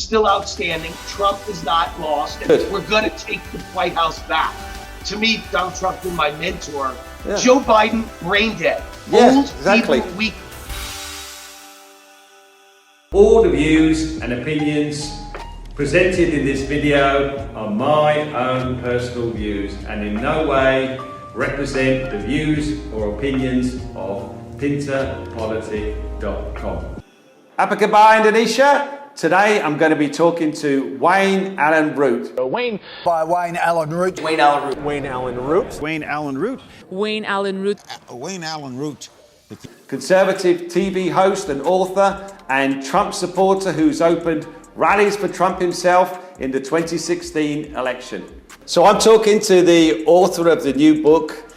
still outstanding. Trump is not lost. And we're going to take the White House back. To me, Donald Trump's been my mentor. Yeah. Joe Biden, brain dead. Yeah, old, exactly. evil, weak. All the views and opinions presented in this video are my own personal views and in no way represent the views or opinions of pinterpolitic.com. Apa khabar Indonesia? Today I'm going to be talking to Wayne Allyn Root. Wayne Allyn Root. Wayne Allyn Root. Wayne Allyn Root. Wayne Allyn Root. Wayne Allyn Root. Wayne Allyn Root. Conservative TV host and author and Trump supporter who's opened rallies for Trump himself in the 2016 election. So I'm talking to the author of the new book,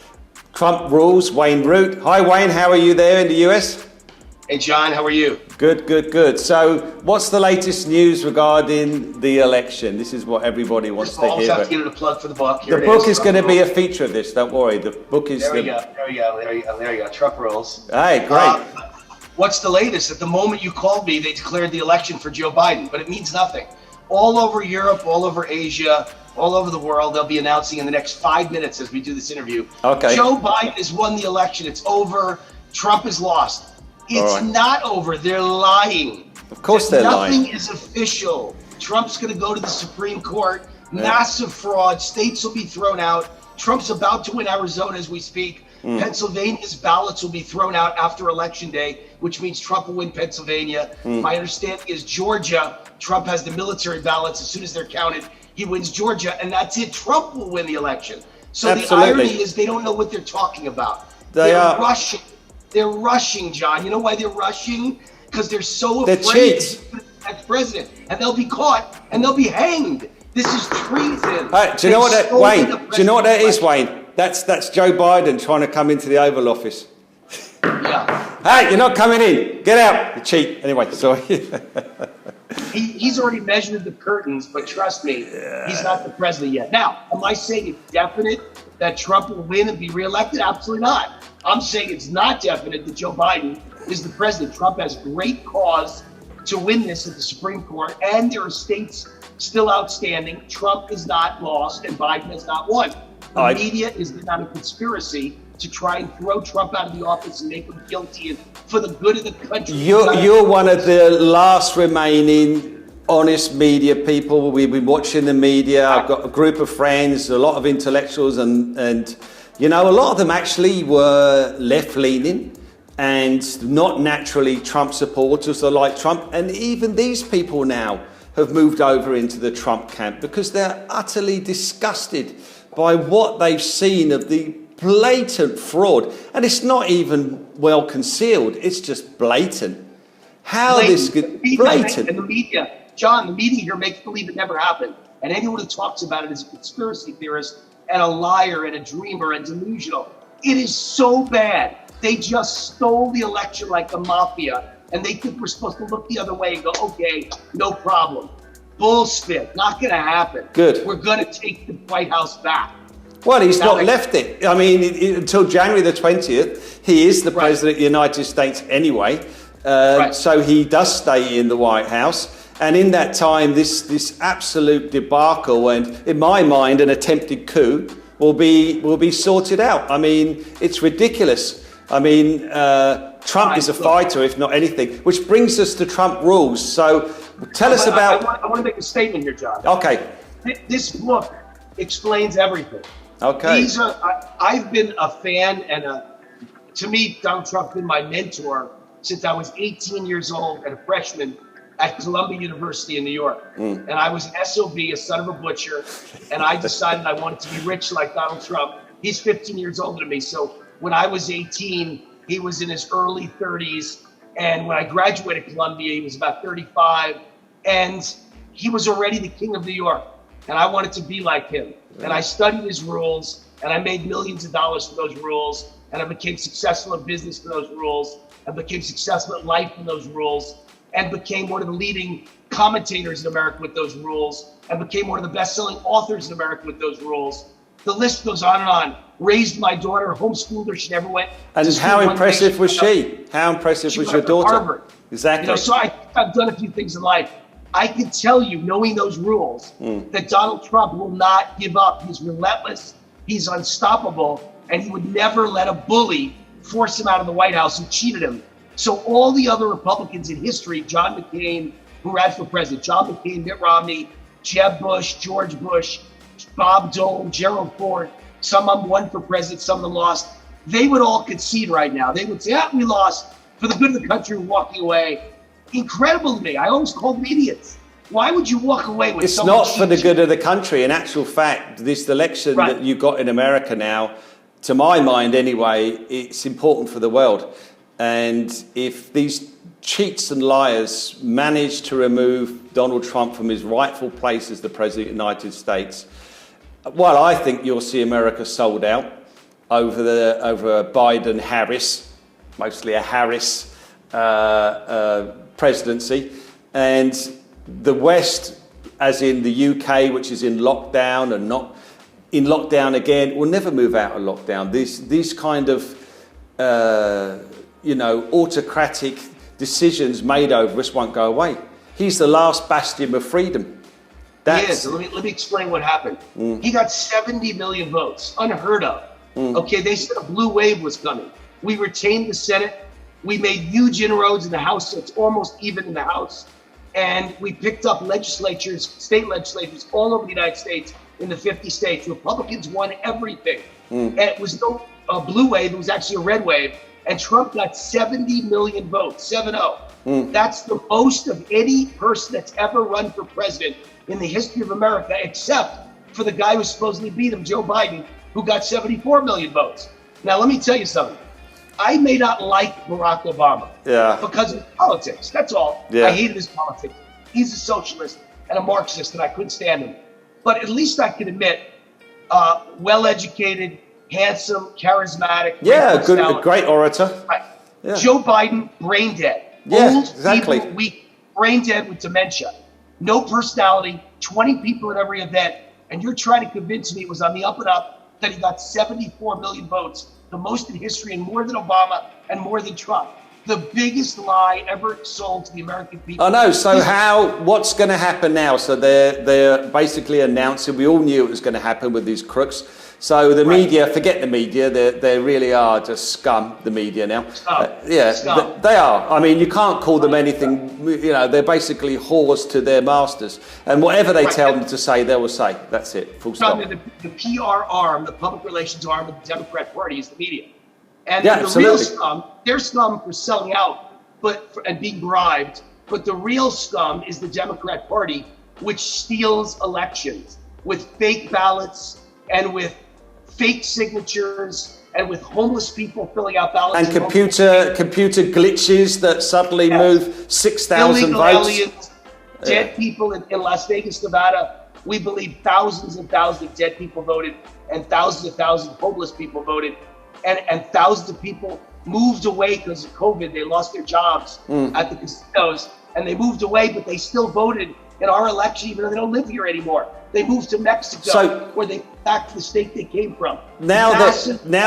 Trump Rules, Wayne Root. Hi Wayne, how are you there in the US? Hey John, how are you? Good, good, good. So what's the latest news regarding the election? This is what everybody wants to hear. Almost have to get a plug for the book. Here the book is going to be a feature of this, don't worry. The book is... There we go. Trump Rules. Hey, great. What's the latest? At the moment you called me, they declared the election for Joe Biden, but it means nothing. All over Europe, all over Asia, all over the world, they'll be announcing in the next 5 minutes as we do this interview. Okay. Joe Biden has won the election. It's over. Trump is lost. It's not over. They're lying. Of course they're lying. Nothing is official. Trump's going to go to the Supreme Court. Massive fraud. States will be thrown out. Trump's about to win Arizona as we speak. Pennsylvania's ballots will be thrown out after Election Day, which means Trump will win Pennsylvania. My understanding is Georgia, Trump has the military ballots. As soon as they're counted, he wins Georgia, and that's it. Trump will win the election. So the irony is they don't know what they're talking about. They're rushing. They're rushing, John. You know why they're rushing? Because they're so afraid as president, and they'll be caught and they'll be hanged. This is treason. Hey, do you know what that, Wayne? Do you know what that is, Wayne? That's Joe Biden trying to come into the Oval Office. Yeah. Hey, you're not coming in. Get out, you cheat. Anyway, sorry. He's already measured the curtains, but trust me, he's not the president yet. Now, am I saying it's definite that Trump will win and be reelected? Absolutely not. I'm saying it's not definite that Joe Biden is the president. Trump has great cause to win this at the Supreme Court, and there are states still outstanding. Trump is not lost, and Biden has not won. The media is in on a conspiracy to try and throw Trump out of the office and make him guilty and for the good of the country. You're one of the last remaining honest media people. We've been watching the media. I've got a group of friends, a lot of intellectuals, and you know, a lot of them actually were left-leaning and not naturally Trump supporters. They like Trump, and even these people now have moved over into the Trump camp because they're utterly disgusted by what they've seen of the blatant fraud. And it's not even well concealed, it's just blatant. How this blatant. And the media, John, the media here makes believe it never happened. And anyone who talks about it is a conspiracy theorist and a liar and a dreamer and delusional. It is so bad. They just stole the election like the mafia, and they think we're supposed to look the other way and go, okay, no problem. Bullshit, not gonna happen. Good. We're gonna take the White House back. Well, he's not left it. I mean, until January the 20th, he is the president of the United States anyway. So he does stay in the White House. And in that time, this absolute debacle and, in my mind, an attempted coup will be sorted out. I mean, it's ridiculous. I mean, Trump is a fighter, if not anything, which brings us to Trump Rules. So tell us about... I want to make a statement here, John. Okay. This book explains everything. Okay. I've been a fan and to me, Donald Trump's been my mentor since I was 18 years old and a freshman at Columbia University in New York. And I was an SOB, a son of a butcher, and I decided I wanted to be rich like Donald Trump. He's 15 years older than me. So when I was 18, he was in his early 30s. And when I graduated Columbia, he was about 35. And he was already the king of New York. And I wanted to be like him. And I studied his rules, and I made millions of dollars for those rules. And I became successful in business for those rules. I became successful in life in those rules. And became one of the leading commentators in America with those rules. And became one of the best-selling authors in America with those rules. The list goes on and on. Raised my daughter, homeschooled her, she never went. And how impressive was she? How impressive was your daughter? Harvard. Exactly. You know, so I've done a few things in life. I can tell you, knowing those rules, that Donald Trump will not give up. He's relentless, he's unstoppable, and he would never let a bully force him out of the White House who cheated him. So all the other Republicans in history, John McCain, who ran for president, John McCain, Mitt Romney, Jeb Bush, George Bush, Bob Dole, Gerald Ford, some of them won for president, some of them lost. They would all concede right now. They would say, we lost. For the good of the country, we're walking away. Incredible to me. I always called them idiots. Why would you walk away with It's not for the good of the country. In actual fact, this election that you got in America now, to my mind anyway, it's important for the world. And if these cheats and liars manage to remove Donald Trump from his rightful place as the President of the United States, well, I think you'll see America sold out over Biden-Harris, mostly a Harris presidency. And the West, as in the UK, which is in lockdown and not in lockdown again, will never move out of lockdown. These kind of, autocratic decisions made over us won't go away. He's the last bastion of freedom. Yes, let me explain what happened. He got 70 million votes, unheard of. Okay, they said a blue wave was coming. We retained the Senate. We made huge inroads in the House, so it's almost even in the House. And we picked up legislatures, state legislatures all over the United States in the 50 states. Republicans won everything. And it was no blue wave, it was actually a red wave. And Trump got 70 million votes, 7-0. That's the most of any person that's ever run for president in the history of America, except for the guy who supposedly beat him, Joe Biden, who got 74 million votes. Now, let me tell you something. I may not like Barack Obama because of politics. That's all. I hated his politics. He's a socialist and a Marxist, and I couldn't stand him. But at least I can admit, well-educated, handsome, charismatic. A great orator. Right. Yeah. Joe Biden, brain dead. Old, exactly. Feeble, weak, brain dead with dementia. No personality, 20 people at every event. And you're trying to convince me it was on the up and up that he got 74 million votes, the most in history, and more than Obama and more than Trump. The biggest lie ever sold to the American people. I know. So what's going to happen now? So they're basically announcing, we all knew it was going to happen with these crooks. So the media, forget the media, they really are just scum, the media now. They are. I mean, you can't call them anything, they're basically whores to their masters. And whatever they tell them to say, they will say. That's it, full stop. The PR arm, the public relations arm of the Democrat Party is the media. And the real scum, they're scum for selling out and being bribed. But the real scum is the Democrat Party, which steals elections with fake ballots and with fake signatures and with homeless people filling out ballots. And computer glitches that suddenly move 6,000 votes. Aliens, dead people in Las Vegas, Nevada. We believe thousands and thousands of dead people voted and thousands of homeless people voted. And thousands of people moved away because of COVID. They lost their jobs at the casinos and they moved away, but they still voted in our election, even though they don't live here anymore. They moved to Mexico, where they back to the state they came from. Now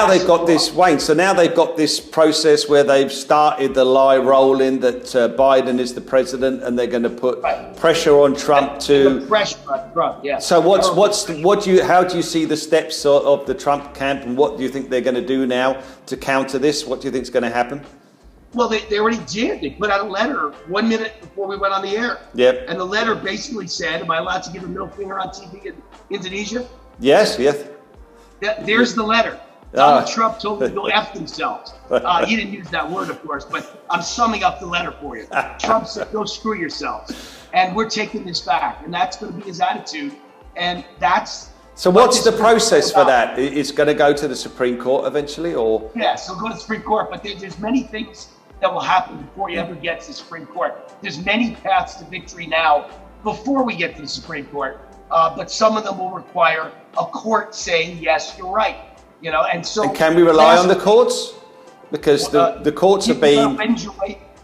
they've got this, Wayne. So now they've got this process where they've started the lie rolling that Biden is the president, and they're going to put pressure on Trump pressure on Trump. Yeah. So how do you see the steps of the Trump camp, and what do you think they're going to do now to counter this? What do you think is going to happen? Well, they already did. They put out a letter 1 minute before we went on the air. Yep. And the letter basically said, am I allowed to give a middle finger on TV in Indonesia? Yes. There's the letter. Donald Trump told them to go F themselves. He didn't use that word, of course, but I'm summing up the letter for you. Trump said, go screw yourselves. And we're taking this back. And that's going to be his attitude. And that's... So what's the process for that? It's going to go to the Supreme Court eventually, or? Yes, it'll go to the Supreme Court, but there's many things that will happen before you ever get to the Supreme Court. There's many paths to victory now before we get to the Supreme Court, but some of them will require a court saying, yes, you're right. And so... And can we rely on the courts? Because the courts have been...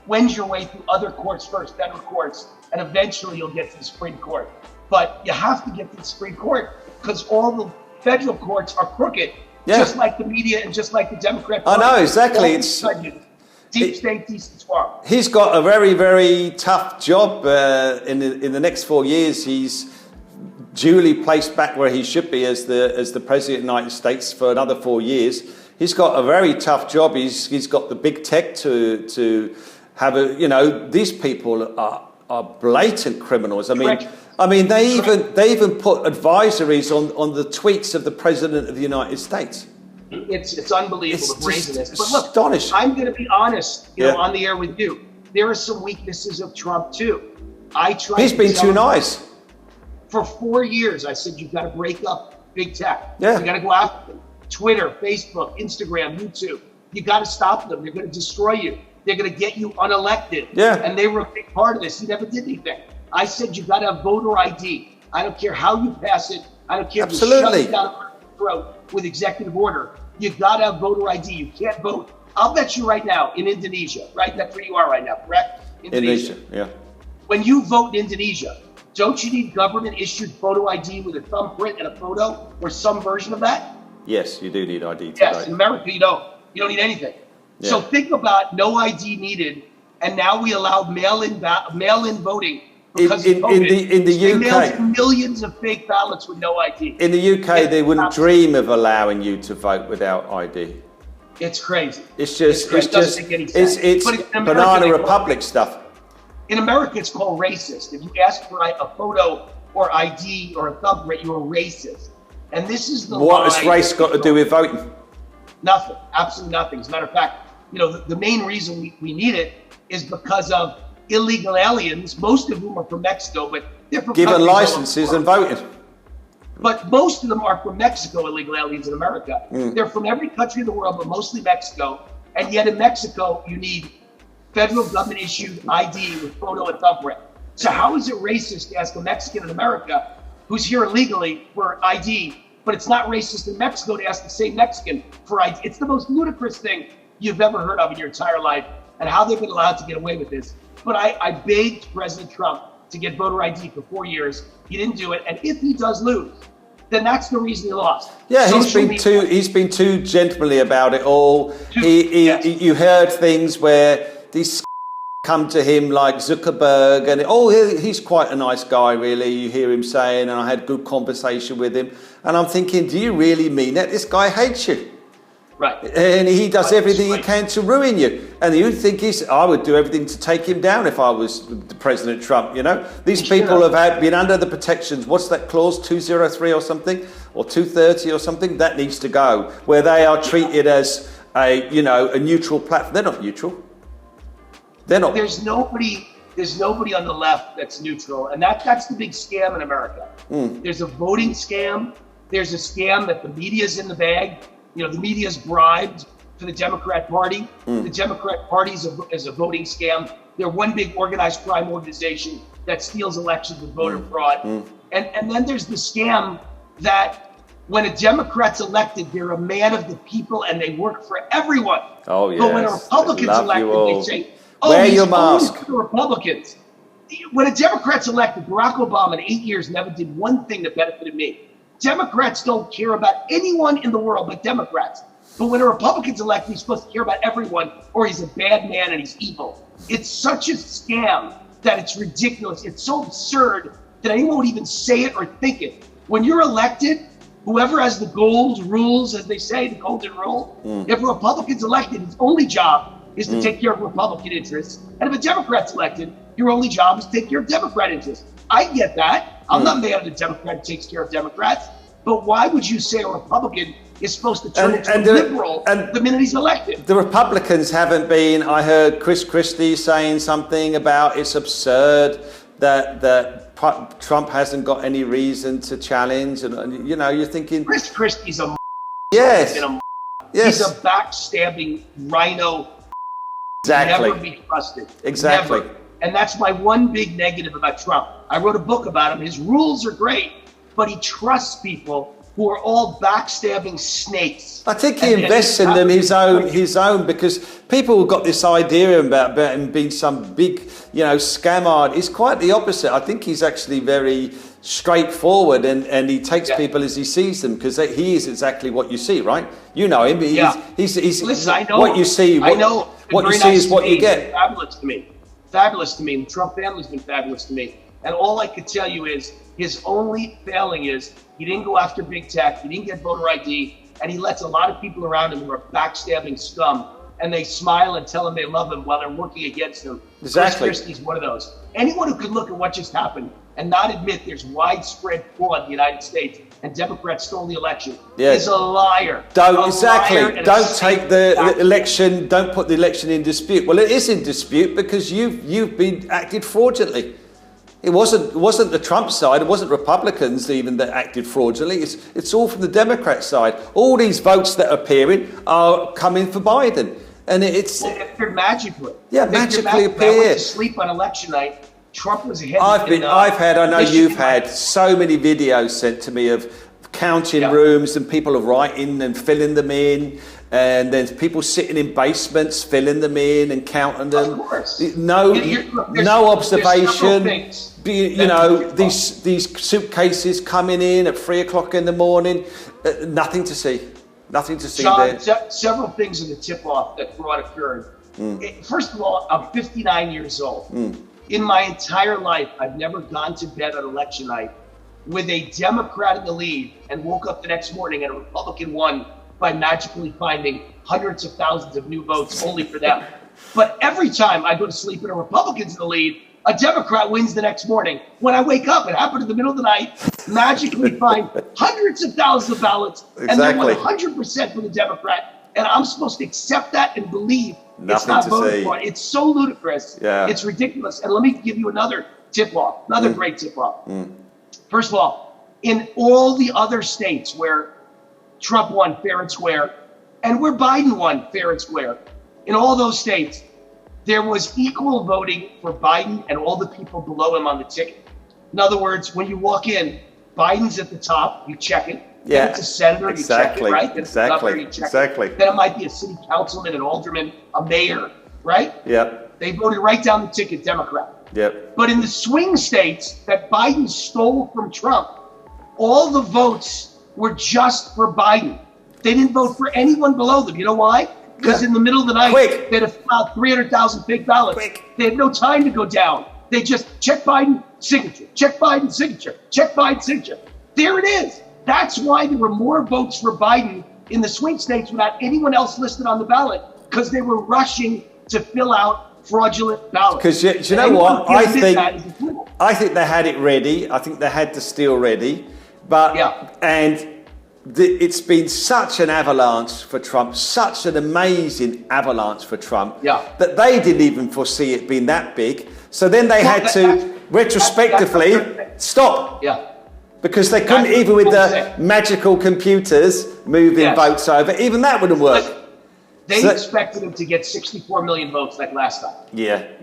Wend your way through other courts first, federal courts, and eventually you'll get to the Supreme Court. But you have to get to the Supreme Court because all the federal courts are crooked, just like the media and just like the Democrat Party. I know, exactly. Deep state, decent swamp. He's got a very, very tough job. In the next 4 years, he's duly placed back where he should be as the President of the United States for another 4 years. He's got a very tough job. He's got the big tech to have a, these people are blatant criminals. I mean, they even put advisories on the tweets of the President of the United States. It's unbelievable, the brazenness. But look, astonishing. I'm going to be honest, on the air with you. There are some weaknesses of Trump too. He's been too nice. For 4 years, I said, you've got to break up big tech. Yeah. You got to go after them. Twitter, Facebook, Instagram, YouTube. You got to stop them. They're going to destroy you. They're going to get you unelected. Yeah. And they were a big part of this. He never did anything. I said, you got to have voter ID. I don't care how you pass it. I don't care if you shove it down your throat with executive order. You got to have voter ID. You can't vote. I'll bet you right now in Indonesia, right? That's where you are right now, correct? Indonesia, yeah. When you vote in Indonesia, don't you need government-issued photo ID with a thumbprint and a photo or some version of that? Yes, you do need ID today. Yes, in America you don't. You don't need anything. Yeah. So think about no ID needed, and now we allow mail-in voting because of COVID. In the They UK, mailed millions of fake ballots with no ID. In the UK, they wouldn't dream of allowing you to vote without ID. It's crazy. It's just But banana republic stuff. In America, it's called racist. If you ask for a photo or ID or a thumbprint, you're a racist. And this is the What has race got to do with voting? Nothing. Absolutely nothing. As a matter of fact, the main reason we need it is because of illegal aliens, most of whom are from Mexico, but they're from given licenses and voting. But most of them are from Mexico, illegal aliens in America. They're from every country in the world, but mostly Mexico. And yet in Mexico, you need federal government issued ID with photo and thumbprint. So how is it racist to ask a Mexican in America who's here illegally for ID, but it's not racist in Mexico to ask the same Mexican for ID? It's the most ludicrous thing you've ever heard of in your entire life, and how they've been allowed to get away with this. But I begged President Trump to get voter ID for 4 years. He didn't do it. And if he does lose, then that's the reason he lost. Yeah, he's been too gentlemanly about it all. You heard things where these come to him like Zuckerberg and he's quite a nice guy, really. You hear him saying, and I had good conversation with him, and I'm thinking, do you really mean that? This guy hates you. Right. And he does everything he can to ruin you. And you think I would do everything to take him down if I was President Trump, These people have been under the protections. What's that clause, 203 or something? Or 230 or something? That needs to go. Where they are treated as a neutral platform. They're not neutral. They're not. There's nobody on the left that's neutral. And that's the big scam in America. There's a voting scam. There's a scam that the media's in the bag. The media's bribed for the Democrat Party. The Democrat Party is a voting scam. They're one big organized crime organization that steals elections with voter fraud. And then there's the scam that when a Democrat's elected, they're a man of the people and they work for everyone. Oh, yes. But when a Republican's elected, they say, wear your mask. For the Republicans. When a Democrat's elected, Barack Obama in 8 years never did one thing that benefited me. Democrats don't care about anyone in the world but Democrats. But when a Republican's elected, he's supposed to care about everyone, or he's a bad man and he's evil. It's such a scam that it's ridiculous. It's so absurd that anyone would even say it or think it. When you're elected, whoever has the gold rules, as they say, the golden rule, if a Republican's elected, his only job is to take care of Republican interests. And if a Democrat's elected, your only job is to take care of Democrat interests. I get that. I'm not mad at a Democrat who takes care of Democrats. But why would you say a Republican is supposed to turn into a liberal the minute he's elected? The Republicans haven't been. I heard Chris Christie saying something about it's absurd that Trump hasn't got any reason to challenge. And you're thinking... Chris Christie's a yes. He's a backstabbing rhino. Exactly. Never be trusted. Exactly. Never. And that's my one big negative about Trump. I wrote a book about him. His rules are great, but he trusts people who are all backstabbing snakes. I think he invests in them his own, because people have got this idea about him being some big, scam. He's quite the opposite. I think he's actually very straightforward and he takes people as he sees them, because he is exactly what you see, right? You know him. He's Listen, I know what you see. I know. What you very see nice is what to you me. get. It's been fabulous to me. Fabulous to me. And the Trump family's been fabulous to me. And all I could tell you is his only failing is he didn't go after big tech. He didn't get voter ID. And he lets a lot of people around him who are backstabbing scum. And they smile and tell him they love him while they're working against him. Exactly. Chris Christie's one of those. Anyone who could look at what just happened and not admit there's widespread fraud in the United States and Democrats stole the election is a liar. Don't take the election. Don't put the election in dispute. Well, it is in dispute because you've been acted fraudulently. It wasn't the Trump side. It wasn't Republicans even that acted fraudulently. It's all from the Democrat side. All these votes that are appearing are coming for Biden, and it's they're magically. Yeah, magically appear. I went to sleep on election night. Trump was ahead. I know you've had so many videos sent to me of counting rooms and people are writing and filling them in, and there's people sitting in basements filling them in and counting them. Of course. No observation. These suitcases coming in at 3 o'clock in the morning. Nothing to see. Nothing to see John, there. Several things in the tip-off that fraud occurred. First of all, I'm 59 years old. In my entire life, I've never gone to bed on election night with a Democrat in the lead and woke up the next morning and a Republican won by magically finding hundreds of thousands of new votes only for them. But every time I go to sleep and a Republican's in the lead, a Democrat wins the next morning. When I wake up, it happened in the middle of the night, magically find hundreds of thousands of ballots, and then 100% for the Democrat. And I'm supposed to accept that and believe it's not voted for. It's so ludicrous. Yeah. It's ridiculous. And let me give you another tip-off, another great tip-off. First of all, in all the other states where Trump won fair and square, and where Biden won fair and square, in all those states, there was equal voting for Biden and all the people below him on the ticket. In other words, when you walk in, Biden's at the top, you check it. Then it's a senator, you check it, right? Then it's a governor, you check it. Then it might be a city councilman, an alderman, a mayor, right? Yep. They voted right down the ticket Democrat. Yep. But in the swing states that Biden stole from Trump, all the votes were just for Biden. They didn't vote for anyone below them. You know why? Because in the middle of the night, they'd have filed 300,000 fake ballots. They had no time to go down. They just check Biden, signature, check Biden, signature, check Biden, signature. There it is. That's why there were more votes for Biden in the swing states without anyone else listed on the ballot, because they were rushing to fill out fraudulent ballots. Because you know what? I think they had it ready. I think they had the steel ready. But it's been such an avalanche for Trump, such an amazing avalanche for Trump, that they didn't even foresee it being that big. So then they had to retrospectively stop. Because they couldn't, even with the magical computers moving votes over, even that wouldn't work. They expected him to get 64 million votes like last time.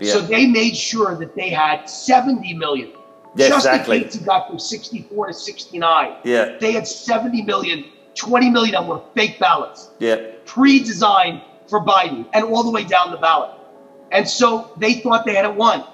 So they made sure that they had 70 million. Just in case he got from 64 to 69. They had 70 million, 20 million of them were fake ballots. Pre-designed for Biden and all the way down the ballot. And so they thought they had it won.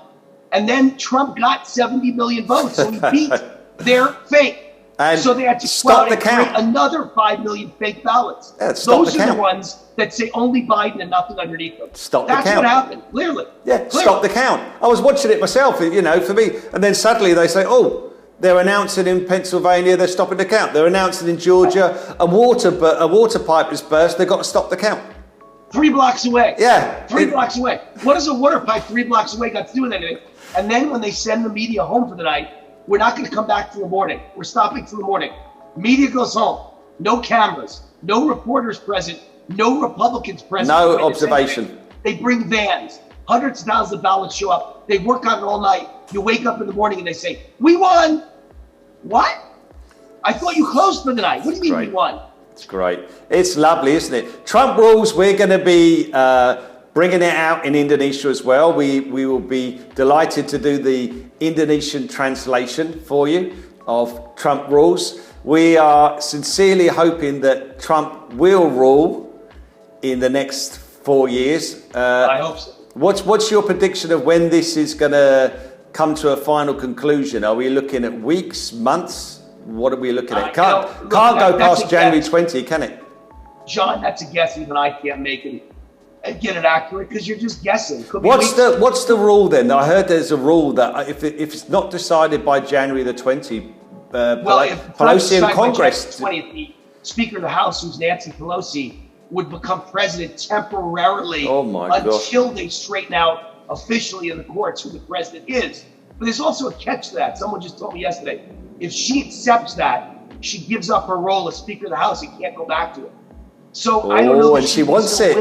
And then Trump got 70 million votes, so he beat their fake. And so they had to stop the count. Another 5 million fake ballots. Those are the ones that say only Biden and nothing underneath them. Stop the count. That's what happened, clearly. Stop the count. I was watching it myself, for me. And then suddenly they say, oh, they're announcing in Pennsylvania they're stopping the count. They're announcing in Georgia a water pipe has burst. They've got to stop the count. 3 blocks away. 3 blocks away. What does a water pipe 3 blocks away got to do with anything? And then when they send the media home for the night, we're not going to come back till the morning. We're stopping till the morning. Media goes home. No cameras. No reporters present. No Republicans present. No observation. They bring vans. Hundreds of thousands of ballots show up. They work on it all night. You wake up in the morning and they say, we won. What? I thought you closed for the night. What do you mean we won? It's great. It's lovely, isn't it? Trump rules. We're going to be bringing it out in Indonesia as well. We will be delighted to do the Indonesian translation for you of Trump rules. We are sincerely hoping that Trump will rule in the next 4 years. I hope so. What's your prediction of when this is going to come to a final conclusion? Are we looking at weeks, months? What are we looking at? Can't go past January 20, can it? John, that's a guess even I can't make it. and get it accurate because you're just guessing. What's the rule then? I heard there's a rule that if it's not decided by January the 20th, Pelosi and Congress. 20th, the Speaker of the House, who's Nancy Pelosi, would become president temporarily until they straighten out officially in the courts who the president is. But there's also a catch to that. Someone just told me yesterday, if she accepts that, she gives up her role as Speaker of the House and can't go back to it. So I don't know if she wants it.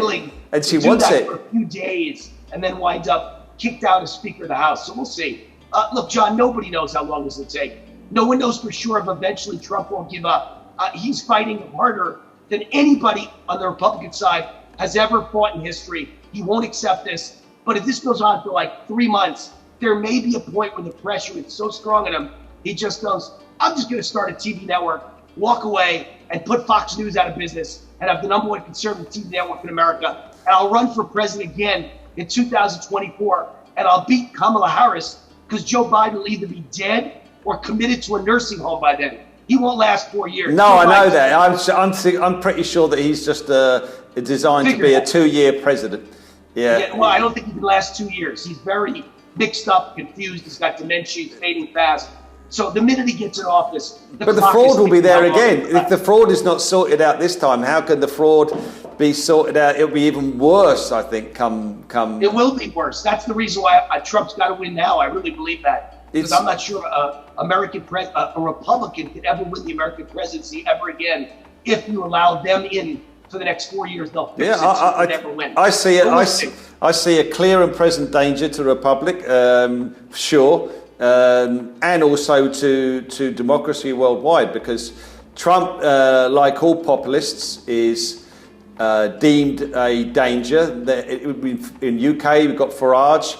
And she wants it for a few days and then winds up kicked out as Speaker of the House. So we'll see. Look, John, nobody knows how long this will take. No one knows for sure if eventually Trump won't give up. He's fighting harder than anybody on the Republican side has ever fought in history. He won't accept this. But if this goes on for like 3 months, there may be a point where the pressure is so strong on him, he just goes, I'm just going to start a TV network, walk away, and put Fox News out of business, and have the #1 conservative TV network in America. And I'll run for president again in 2024, and I'll beat Kamala Harris because Joe Biden will either be dead or committed to a nursing home by then. He won't last 4 years. No, I know that. I'm pretty sure that he's just designed to be a 2-year president. Yeah. Well, I don't think he can last 2 years. He's very mixed up, confused. He's got dementia. He's fading fast. So the minute he gets in office, but the fraud will be there again. If the fraud is not sorted out this time, how can the fraud be sorted out? It'll be even worse, I think. Come. It will be worse. That's the reason why Trump's got to win now. I really believe that because I'm not sure a Republican could ever win the American presidency ever again if you allow them in for the next 4 years. They'll fix it. Never win. I see it. I see a clear and present danger to the Republic. Sure. And also to democracy worldwide, because Trump, like all populists, is deemed a danger. In UK, we've got Farage.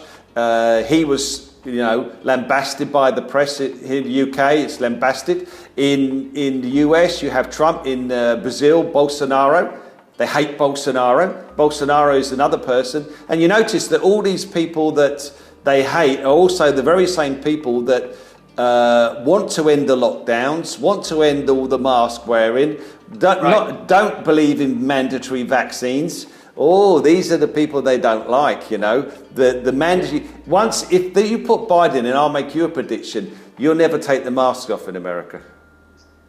He was, lambasted by the press in the UK. It's lambasted. In the US, you have Trump. In Brazil, Bolsonaro. They hate Bolsonaro. Bolsonaro is another person. And you notice that all these people that they hate are also the very same people that want to end the lockdowns, want to end all the mask wearing, don't believe in mandatory vaccines. Oh, these are the people they don't like, The mandatory. If you put Biden in, I'll make you a prediction, you'll never take the mask off in America.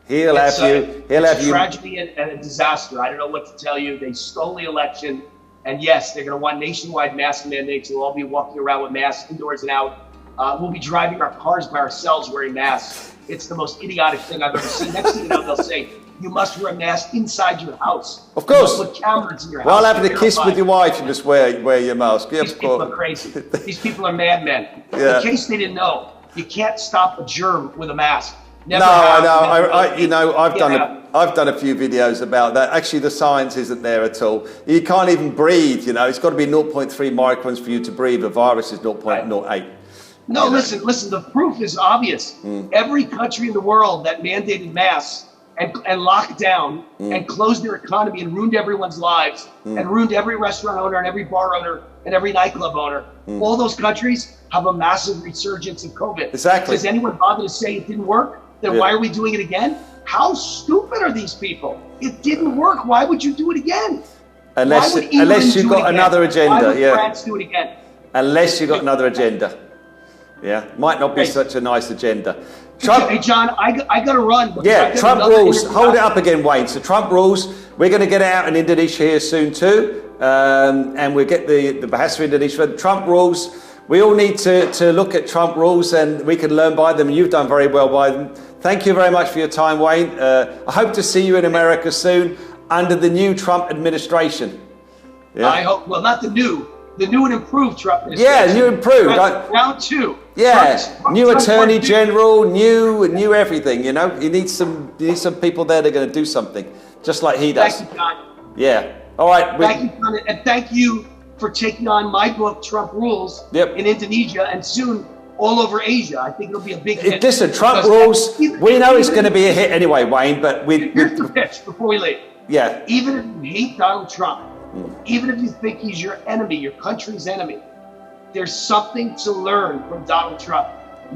He'll have you. It's a tragedy and a disaster. I don't know what to tell you. They stole the election. And yes, they're going to want nationwide mask mandates. We'll all be walking around with masks indoors and out. We'll be driving our cars by ourselves wearing masks. It's the most idiotic thing I've ever seen. Next thing you know, they'll say, you must wear a mask inside your house. Of course. Put cameras in your house. While having a kiss with your wife, you just wear your mask. These people are crazy. These people are madmen. In case they didn't know, you can't stop a germ with a mask. Never I know. I've done a few videos about that. Actually, the science isn't there at all. You can't even breathe. It's got to be 0.3 microns for you to breathe. A virus is 0.08. No, listen. The proof is obvious. Every country in the world that mandated masks and locked down and closed their economy and ruined everyone's lives and ruined every restaurant owner and every bar owner and every nightclub owner. All those countries have a massive resurgence of COVID. Exactly. Does anyone bother to say it didn't work? Then why are we doing it again? How stupid are these people? It didn't work. Why would you do it again? Unless you've got another agenda. Why would France do it again? Unless you've got another agenda. Might not be such a nice agenda. Trump, hey John, I got to run. Trump rules. Hold it up again, Wayne. So Trump rules. We're going to get it out in Indonesia here soon too, and we'll get the Bahasa Indonesia. Trump rules. We all need to look at Trump rules, and we can learn by them. And you've done very well by them. Thank you very much for your time, Wayne. I hope to see you in America soon under the new Trump administration. I hope. Well, not the new and improved Trump administration. Yeah, new improved. Round 2. Yeah, new Attorney General, new everything. You need some people there that are going to do something, just like he does. Thank you, John. Yeah. All right. Thank you, John, and thank you for taking on my book, Trump Rules, in Indonesia and soon all over Asia. I think it'll be a big hit. Listen, Trump Rules, we know it's going to be a hit anyway, Wayne, but here's the pitch before we leave. Yeah. Even if you hate Donald Trump, even if you think he's your enemy, your country's enemy, there's something to learn from Donald Trump.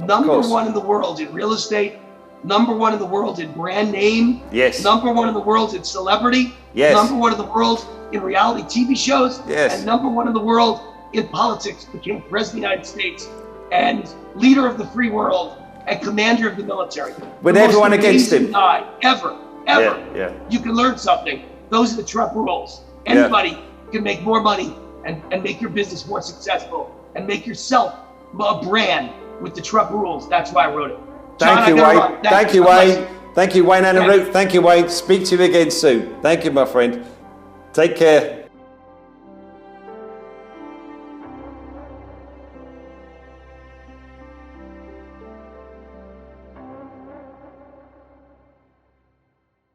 Number 1 in the world in real estate, #1 in the world in brand name. Yes. #1 in the world in celebrity. Yes. #1 in the world in reality TV shows. Yes. And #1 in the world in politics, became president of the United States and leader of the free world and commander of the military. With The most everyone against amazing him. guy ever. Yeah. You can learn something. Those are the Trump rules. Anybody can make more money and make your business more successful and make yourself a brand with the Trump rules. That's why I wrote it. Thank you, Wayne. Thank you, Wayne. Thank you, Wayne Allyn Root. Thank you, Wayne. Speak to you again soon. Thank you, my friend. Take care.